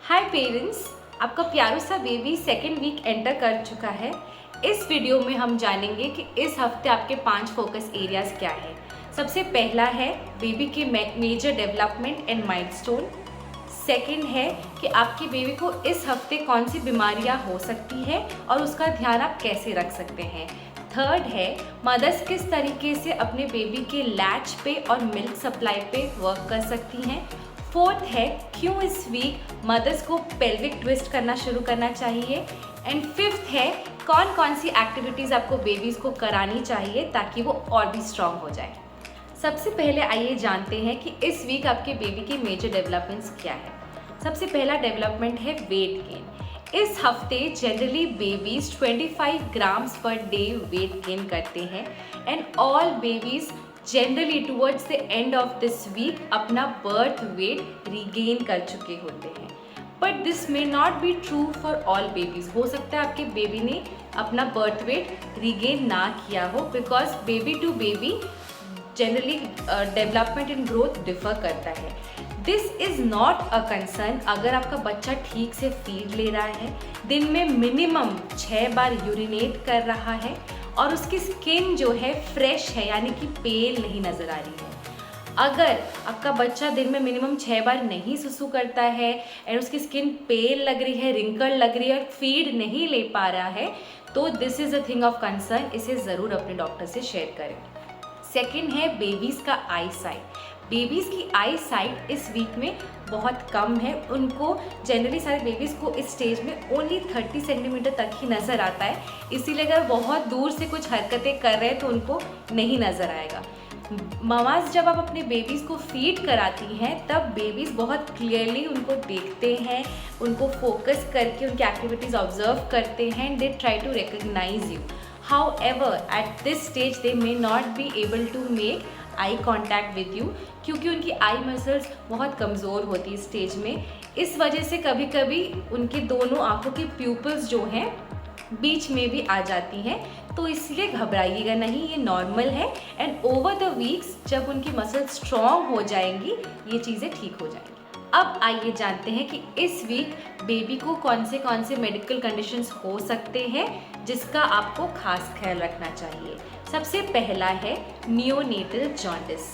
हाय parents, आपका प्यारा सा बेबी सेकेंड वीक एंटर कर चुका है। इस वीडियो में हम जानेंगे कि इस हफ्ते आपके 5 फोकस एरियाज क्या है। सबसे पहला है बेबी के major development and milestone. Second है कि आपके बेबी को इस हफ्ते कौन सी बीमारियां हो सकती है और उसका ध्यान आप कैसे रख सकते हैं। थर्ड है मदर्स किस तरीके से अपने बेबी के लैच पे और मिल्क सप्लाई पे वर्क कर सकती हैं। फोर्थ है क्यों इस वीक मदर्स को पेल्विक ट्विस्ट करना शुरू करना चाहिए। एंड फिफ्थ है कौन कौन सी एक्टिविटीज़ आपको बेबीज़ को करानी चाहिए ताकि वो और भी स्ट्रांग हो जाए। सबसे पहले आइए जानते हैं कि इस वीक आपके बेबी के मेजर डेवलपमेंट्स क्या है। सबसे पहला डेवलपमेंट है वेट गेन। इस हफ्ते generally babies 25 grams per day weight gain करते हैं and all babies generally towards the end of this week अपना बर्थ वेट रिगेन कर चुके होते हैं। But this may not be true for all babies. हो सकता है आपके बेबी ने अपना बर्थ वेट रिगेन ना किया हो, because baby to baby generally development and growth differ करता है। This is not a concern अगर आपका बच्चा ठीक से फीड ले रहा है, दिन में मिनिमम 6 बार यूरिनेट कर रहा है और उसकी स्किन जो है फ्रेश है, यानी कि पेल नहीं नज़र आ रही है। अगर आपका बच्चा दिन में मिनिमम 6 बार नहीं सुसु करता है एंड उसकी स्किन पेल लग रही है, रिंकल लग रही है और फीड नहीं ले पा रहा है, तो this is a thing of concern. इसे ज़रूर अपने डॉक्टर से शेयर करें। सेकेंड है बेबीज़ का आई साइट। बेबीज़ की आई साइट इस वीक में बहुत कम है। उनको जनरली सारे बेबीज़ को इस स्टेज में ओनली 30 सेंटीमीटर तक ही नज़र आता है, इसीलिए अगर बहुत दूर से कुछ हरकतें कर रहे हैं तो उनको नहीं नज़र आएगा। ममाज जब आप अपने बेबीज़ को फीड कराती हैं तब बेबीज़ बहुत क्लियरली उनको देखते हैं, उनको फोकस करके उनकी एक्टिविटीज़ ऑब्जर्व करते हैं and they try to recognise you. However, at this stage they may not be able to make eye contact with you, क्योंकि उनकी आई मसल्स बहुत कमज़ोर होती है इस स्टेज में। इस वजह से कभी कभी उनके दोनों आंखों की प्यूपल्स जो हैं बीच में भी आ जाती हैं, तो इसलिए घबराइएगा नहीं, ये नॉर्मल है। एंड ओवर द वीक्स जब उनकी मसल्स स्ट्रॉन्ग हो जाएंगी ये चीज़ें ठीक हो जाएंगी। अब आइए जानते हैं कि इस वीक बेबी को कौन से मेडिकल कंडीशंस हो सकते हैं जिसका आपको खास ख्याल रखना चाहिए। सबसे पहला है नियोनेटल जॉन्डिस।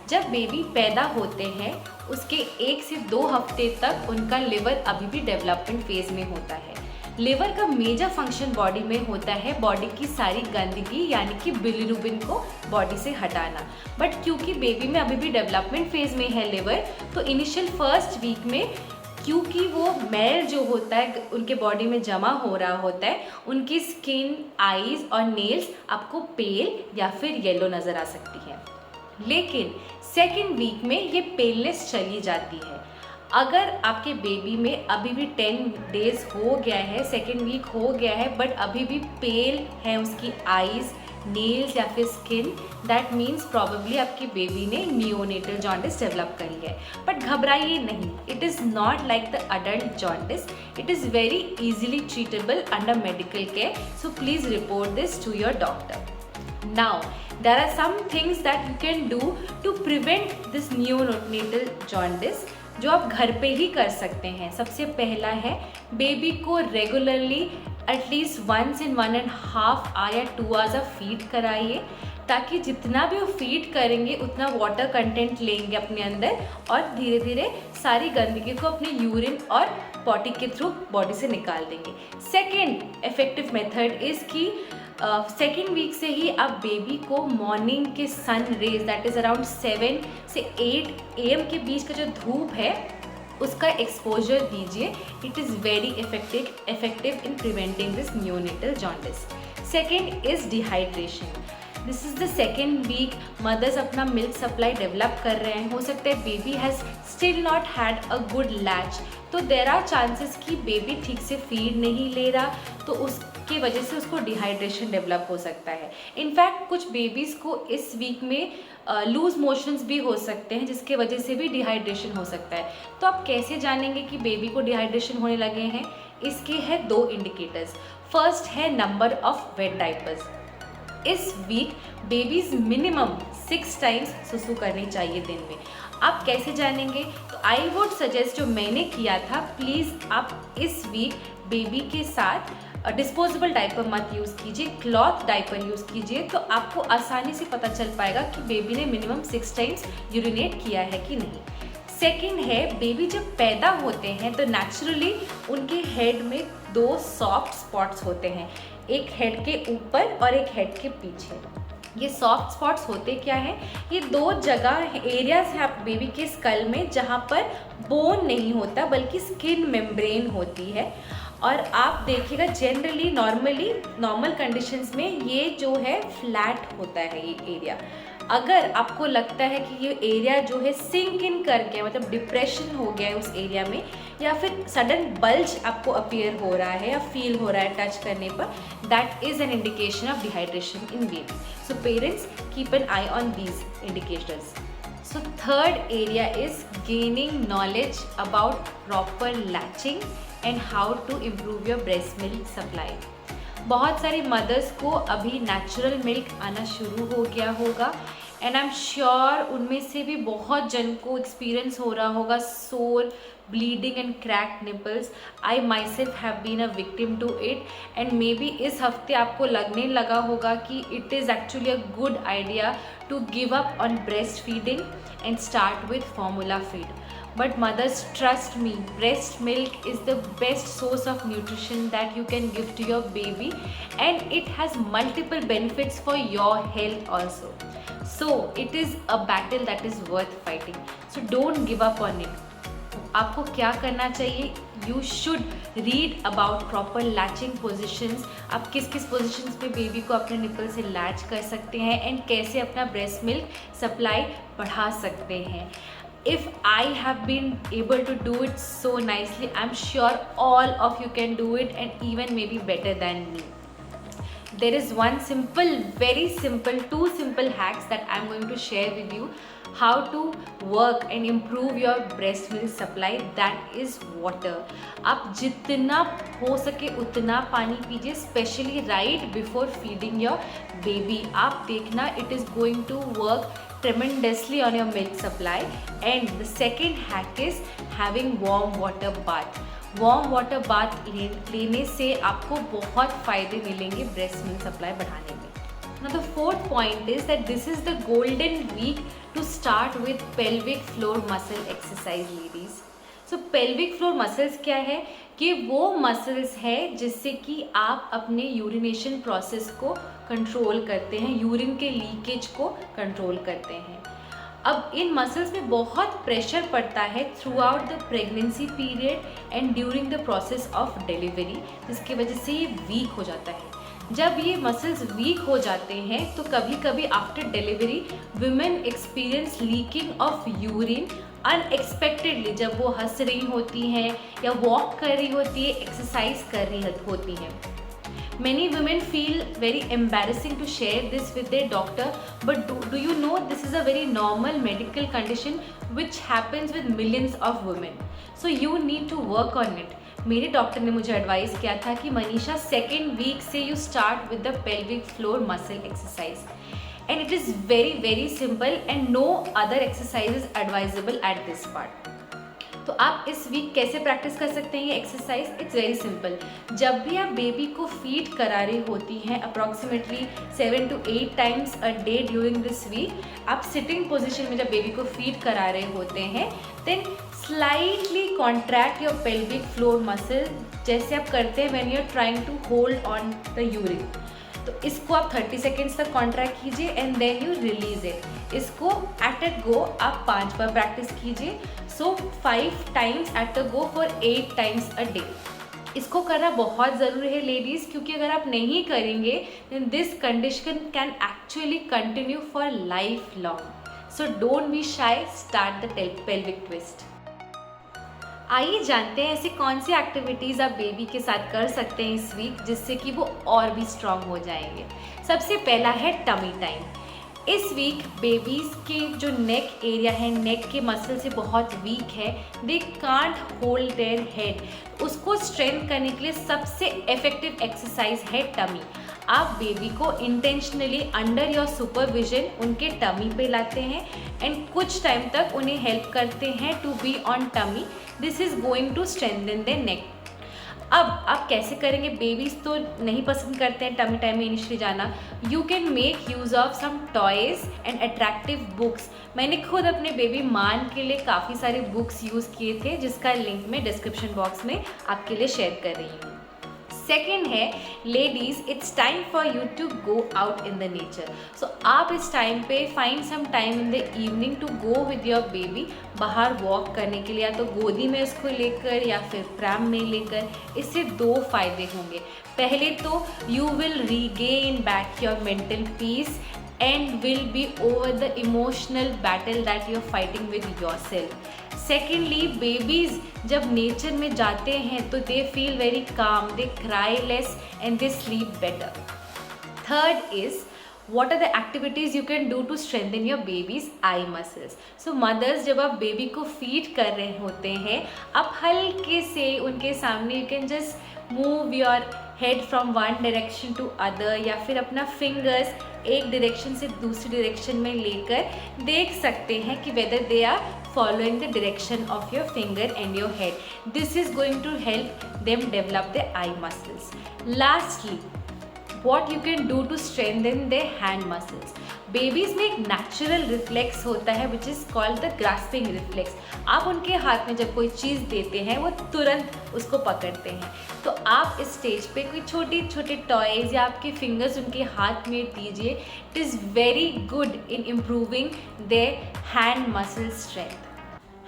जब बेबी पैदा होते हैं उसके 1 से 2 हफ्ते तक उनका लिवर अभी भी डेवलपमेंट फेज में होता है। लिवर का मेजर फंक्शन बॉडी में होता है बॉडी की सारी गंदगी यानी कि बिलीरुबिन को बॉडी से हटाना। बट क्योंकि बेबी में अभी भी डेवलपमेंट फेज में है लिवर, तो इनिशियल फर्स्ट वीक में क्योंकि वो मैल जो होता है उनके बॉडी में जमा हो रहा होता है, उनकी स्किन, आईज और नेल्स आपको पेल या फिर येलो नज़र आ सकती है। लेकिन सेकेंड वीक में ये पेलनेस चली जाती है। अगर आपके बेबी में अभी भी 10 डेज हो गया है, सेकेंड वीक हो गया है, बट अभी भी पेल है उसकी आईज, नेल्स या फिर स्किन, दैट मीन्स प्रॉबेबली आपकी बेबी ने नियोनेटल जॉन्डिस डेवलप करी है। बट घबराइए नहीं, it is not like the adult jaundice, it is very easily treatable under medical care, so please report this to your doctor. Now there are some things that you can do to prevent this neonatal jaundice जो आप घर पे ही कर सकते हैं। सबसे पहला है बेबी को रेगुलरली एटलीस्ट 1 in 1.5 hour या 2 hours आप फीड कराइए, ताकि जितना भी वो फीड करेंगे उतना वाटर कंटेंट लेंगे अपने अंदर और धीरे धीरे सारी गंदगी को अपने यूरिन और पॉटी के थ्रू बॉडी से निकाल देंगे। सेकेंड इफेक्टिव मेथड इज़ कि सेकेंड वीक से ही आप बेबी को मॉर्निंग के sun rays that is around 7 से 8 AM के बीच का जो धूप है उसका एक्सपोजर दीजिए। It is very effective in preventing this neonatal jaundice. Second is dehydration. This is the second week mothers अपना मिल्क सप्लाई डेवलप कर रहे हैं। हो सकता है baby has still not had a good latch, तो देर आर चांसेस कि baby ठीक से फीड नहीं ले रहा, तो उसकी वजह से उसको डिहाइड्रेशन डेवलप हो सकता है। इनफैक्ट कुछ बेबीज़ को इस वीक में लूज मोशंस भी हो सकते हैं जिसके वजह से भी डिहाइड्रेशन हो सकता है। तो आप कैसे जानेंगे कि बेबी को डिहाइड्रेशन होने लगे हैं? इसके हैं 2 इंडिकेटर्स। फर्स्ट है नंबर ऑफ वेट डायपर्स। इस वीक बेबीज़ मिनिमम 6 टाइम्स सुसु करनी चाहिए दिन में। आप कैसे जानेंगे? तो आई वुड सजेस्ट, जो मैंने किया था, प्लीज़ आप इस वीक बेबी के साथ डिस्पोजेबल डायपर मत यूज़ कीजिए, क्लॉथ डायपर यूज़ कीजिए, तो आपको आसानी से पता चल पाएगा कि बेबी ने मिनिमम 6 टाइम्स यूरिनेट किया है कि नहीं। सेकेंड है, बेबी जब पैदा होते हैं तो नेचुरली उनके हेड में 2 सॉफ्ट स्पॉट्स होते हैं, एक हेड के ऊपर और एक हेड के पीछे। ये सॉफ्ट स्पॉट्स होते क्या हैं? ये 2 जगह एरियाज हैं आप बेबी के स्कल में जहाँ पर बोन नहीं होता बल्कि स्किन मेम्ब्रेन होती है। और आप देखिएगा जनरली नॉर्मल कंडीशंस में ये जो है फ्लैट होता है ये एरिया। अगर आपको लगता है कि ये एरिया जो है सिंक इन कर गया, मतलब डिप्रेशन हो गया है उस एरिया में, या फिर सडन बल्ज आपको अपीयर हो रहा है या फील हो रहा है टच करने पर, that is an indication of dehydration in baby. So parents keep an I on these indicators. So third area is gaining knowledge about proper latching and how to improve your breast milk supply. बहुत सारी mother's को अभी natural milk आना शुरू हो गया होगा and I am sure उनमें से भी बहुत जन को एक्सपीरियंस हो रहा होगा sore, bleeding and crack nipples. I myself have been a victim to it and may be इस हफ्ते आपको लगने लगा होगा कि it is actually a good idea to give up on breast feeding and start with formula feed. But mothers, trust me, breast milk is the best source of nutrition that you can give to your baby and it has multiple benefits for your health also. So it is a battle that is worth fighting. So don't give up on it. आपको क्या करना चाहिए? You should read about proper latching positions. आप किस किस positions पे baby को अपने निपल से लैच कर सकते हैं एंड कैसे अपना ब्रेस्ट मिल्क सप्लाई बढ़ा सकते हैं। If I have been able to do it so nicely, I'm sure all of you can do it and even maybe better than me. There is one simple, very simple, 2 simple hacks that I'm going to share with you how to work and improve your breast milk supply. That is water. आप जितना हो सके उतना पानी पीजिए, specially right before feeding your baby. आप देखना it is going to work tremendously on your milk supply. And the second hack is having warm water bath. Warm water bath लेने से आपको बहुत फ़ायदे मिलेंगे ब्रेस्ट मिल्क सप्लाई बढ़ाने में। Now the fourth point is that this is the golden week to start with pelvic floor muscle exercise, ladies. So pelvic floor muscles क्या है कि वो मसल्स है जिससे कि आप अपने यूरिनेशन प्रोसेस को कंट्रोल करते हैं, यूरिन के लीकेज को कंट्रोल करते हैं। अब इन मसल्स में बहुत प्रेशर पड़ता है through out the pregnancy period and during the process of delivery, जिसकी वजह से ये वीक हो जाता है। जब ये मसल्स वीक हो जाते हैं तो कभी कभी after delivery women experience leaking of urine unexpectedly, जब वो हंस रही होती हैं या वॉक कर रही होती है, एक्सरसाइज कर रही होती हैं। Many women feel very embarrassing to share this with their doctor, but do you know this is a very normal medical condition which happens with millions of women. So you need to work on it. मेरे doctor ने मुझे advice किया था कि Manisha second week से you start with the pelvic floor muscle exercise and it is very very simple and no other exercise is advisable at this part. तो आप इस वीक कैसे प्रैक्टिस कर सकते हैं ये एक्सरसाइज? It's very simple. जब भी आप बेबी को फीड करा रही होती हैं approximately 7 to 8 times a day during this week, आप सिटिंग पोजीशन में जब बेबी को फीड करा रहे होते हैं, then slightly contract your pelvic floor muscle, जैसे आप करते हैं when you are trying to hold on the urine. तो इसको आप 30 सेकेंड्स तक कॉन्ट्रैक्ट कीजिए and then you release it. इसको एट अ गो आप 5 बार प्रैक्टिस कीजिए। So 5 times eight a go for 8 times a day. इसको करना बहुत ज़रूरी है लेडीज़, क्योंकि अगर आप नहीं करेंगे then this condition can actually continue for life long. So don't be shy, start the pelvic twist. आइए जानते हैं ऐसी कौन सी एक्टिविटीज़ आप बेबी के साथ कर सकते हैं इस वीक जिससे कि वो और भी स्ट्रांग हो जाएंगे। सबसे पहला है टमी टाइम। इस वीक बेबीज़ के जो नेक एरिया है, नेक के मसल से बहुत वीक है, they can't hold their head. उसको स्ट्रेंथ करने के लिए सबसे इफेक्टिव एक्सरसाइज है टमी। आप बेबी को इंटेंशनली अंडर योर सुपरविजन उनके टमी पे लाते हैं एंड कुछ टाइम तक उन्हें हेल्प करते हैं to be on tummy. This is going to strengthen the neck. अब आप कैसे करेंगे? बेबीज़ तो नहीं पसंद करते हैं टमी टाइम में इनिशियली जाना. You can make use of some toys and attractive books. मैंने खुद अपने बेबी मान के लिए काफ़ी सारे बुक्स यूज़ किए थे, जिसका लिंक मैं डिस्क्रिप्शन बॉक्स में आपके लिए शेयर कर रही हूँ. सेकेंड है, ladies it's time for you to go out in the nature. So आप इस टाइम पे find some time in the evening to go with your baby बाहर वॉक करने के लिए, या तो गोदी में उसको लेकर या फिर प्रैम में लेकर. इससे 2 फायदे होंगे. पहले तो you will regain back your mental peace and will be over the emotional battle that you're fighting with yourself. Secondly, babies जब नेचर में जाते हैं तो they feel very calm, they cry less and they sleep better. Third is, what are the activities you can do to strengthen your baby's eye muscles? So mothers, जब आप baby को feed कर रहे होते हैं, आप हल्के से उनके सामने you can just move your head from one direction to other, या फिर अपना फिंगर्स एक डायरेक्शन से दूसरी डायरेक्शन में लेकर देख सकते हैं कि whether they are following the direction of your finger and your head. This is going to help them develop their eye muscles. Lastly, what you can do to strengthen their hand muscles. Babies में एक natural reflex होता है which is called the grasping reflex. आप उनके हाथ में जब कोई चीज़ देते हैं वो तुरंत उसको पकड़ते हैं. तो आप इस स्टेज पे कोई छोटे छोटे टॉयज़ या आपके फिंगर्स उनके हाथ में दीजिए. It is very good in improving their hand muscle strength.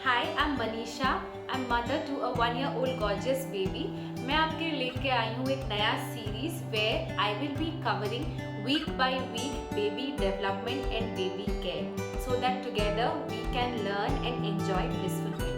Hi, I am Manisha. I am mother to a 1-year-old gorgeous baby. मैं आपके लिए लेके आई हूँ एक नया series where I will be covering week by week baby development and baby care, so that together we can learn and enjoy blissful.